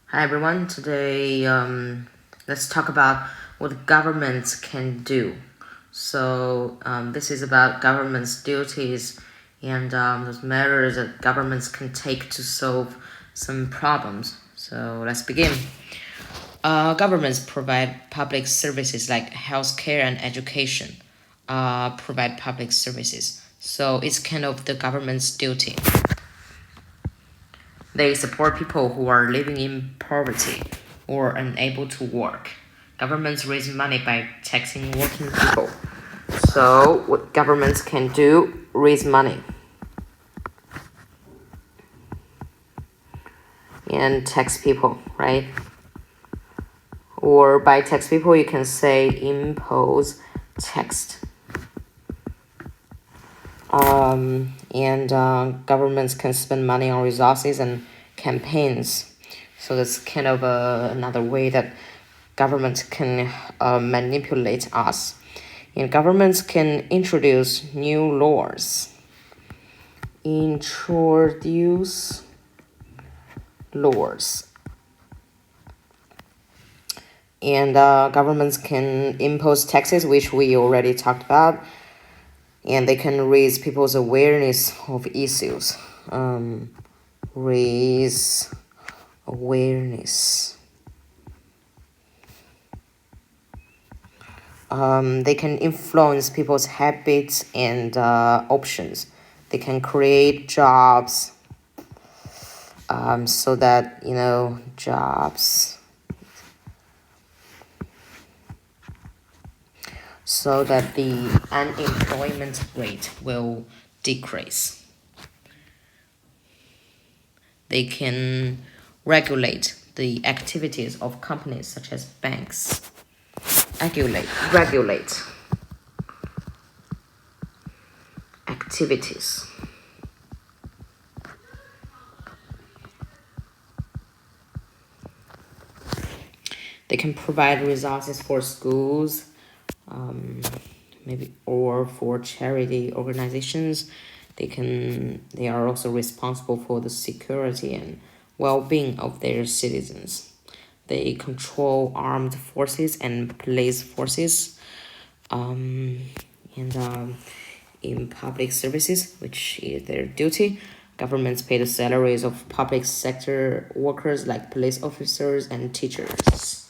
Hi everyone. Today, let's talk about what governments can do. This is about government's duties and those measures that governments can take to solve some problems. So let's begin. Governments provide public services like healthcare and education. Provide public services. So it's kind of the government's duty. They support people who are living in poverty or unable to work. Governments raise money by taxing working people. So, what governments can do, raise money and tax people, right? Or by tax people, you can say impose tax. Governments can spend money on resources and campaigns. So that's kind of another way that government can manipulate us. And governments can introduce new laws. Introduce laws. And governments can impose taxes, which we already talked about. And they can raise people's awareness of issues. Raise awareness. They can influence people's habits and options. They can create jobs so that, jobs. So that the unemployment rate will decrease. They can regulate the activities of companies such as banks. Regulate activities. They can provide resources for schools, maybe or for charity organizations. They are also responsible for the security and well-being of their citizens. They control armed forces and police forces. In public services, which is their duty, governments pay the salaries of public sector workers like police officers and teachers.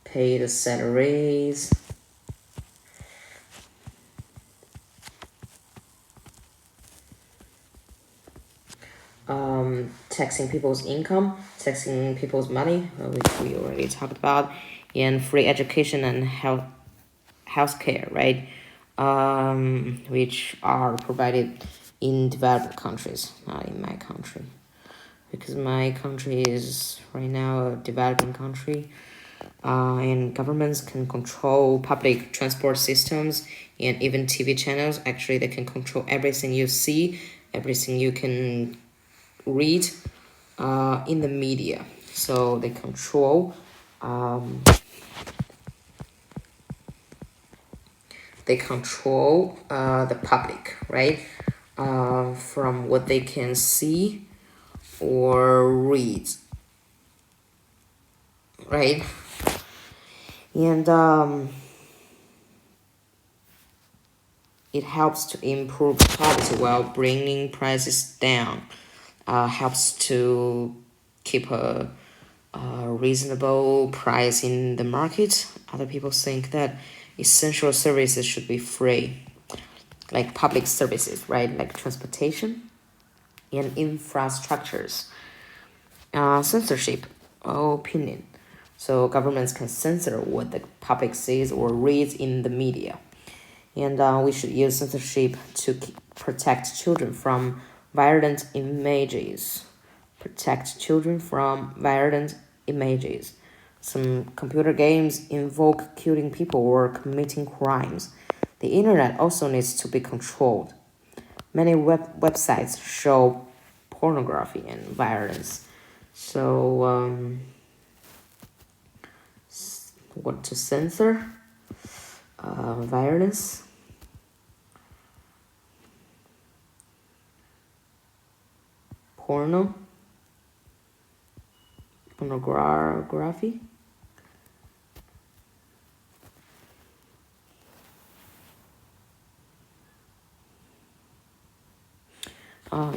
Pay the salaries. Taxing people's income, taxing people's money, which we already talked about, and free education and healthcare, right? Which are provided in developed countries, not in my country, because my country is right now a developing country. And governments can control public transport systems and even TV channels. Actually, they can control everything you see, everything you can read in the media. So they control the public, right? From what they can see or read, right? And it helps to improve quality while bringing prices down. Helps to keep a reasonable price in the market. Other people think that essential services should be free, like public services, right? Like transportation and infrastructures. Censorship opinion. So governments can censor what the public sees or reads in the media. And we should use censorship to protect children from violent images. Protect children from violent images. Some computer games invoke killing people or committing crimes. The internet also needs to be controlled. Many websites show pornography and violence. So, what to censor? Violence. Porno. Pornography.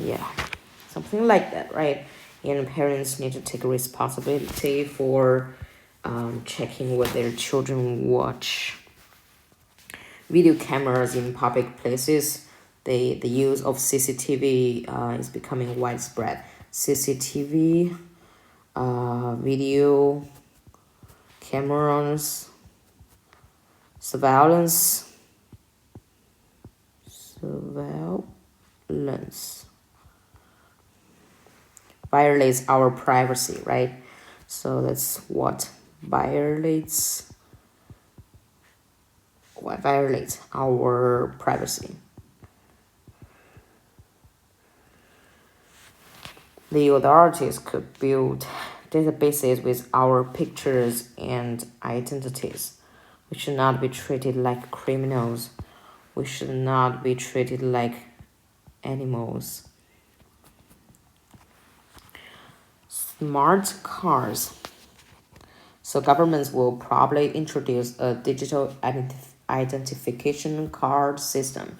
Yeah, something like that, right? And parents need to take responsibility for checking what their children watch. Video cameras in public places, the use of CCTV is becoming widespread. CCTV, video cameras, surveillance, surveillance violates our privacy, right? So that's what violates our privacy. The authorities could build databases with our pictures and identities. We should not be treated like criminals. We should not be treated like animals. Smart cars. So governments will probably introduce a digital identification card system.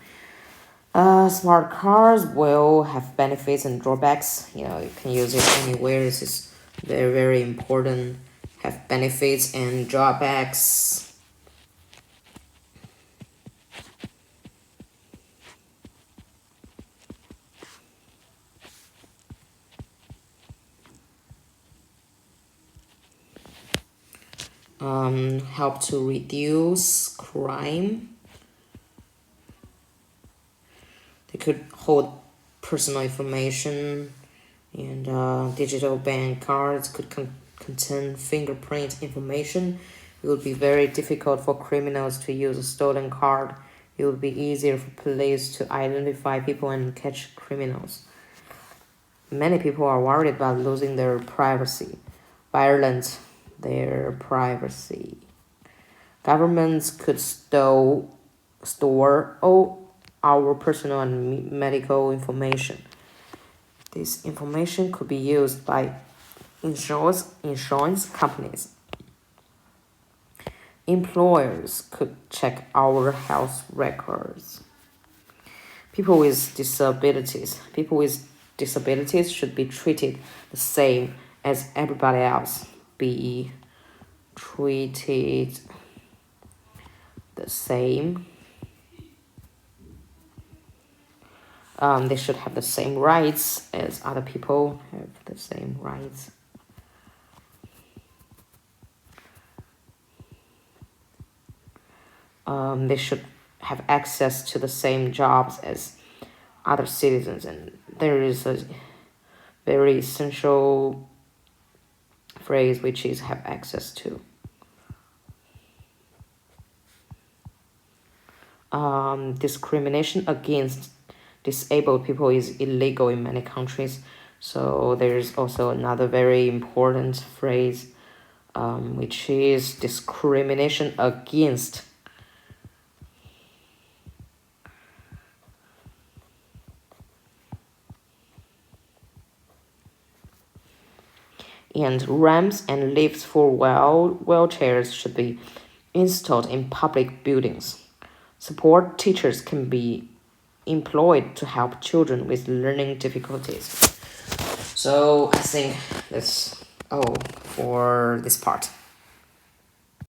Smart cars will have benefits and drawbacks. You know, you can use it anywhere. This is very, very important. Have benefits and drawbacks. Help to reduce crime. They could hold personal information, and digital bank cards could contain fingerprint information. It would be very difficult for criminals to use a stolen card. It would be easier for police to identify people and catch criminals. Many people are worried about losing their privacy, violent their privacy. Governments could store all our personal and medical information. This information could be used by insurance companies. Employers could check our health records. People with disabilities should be treated the same as everybody else. Be treated the same. They should have the same rights as other people have the same rights. They should have access to the same jobs as other citizens, and there is a very essential phrase which is have access to. Discrimination against disabled people is illegal in many countries. So there's also another very important phrase, which is discrimination against. And ramps and lifts for wheelchairs should be installed in public buildings. Support teachers can be employed to help children with learning difficulties. So I think that's all for this part.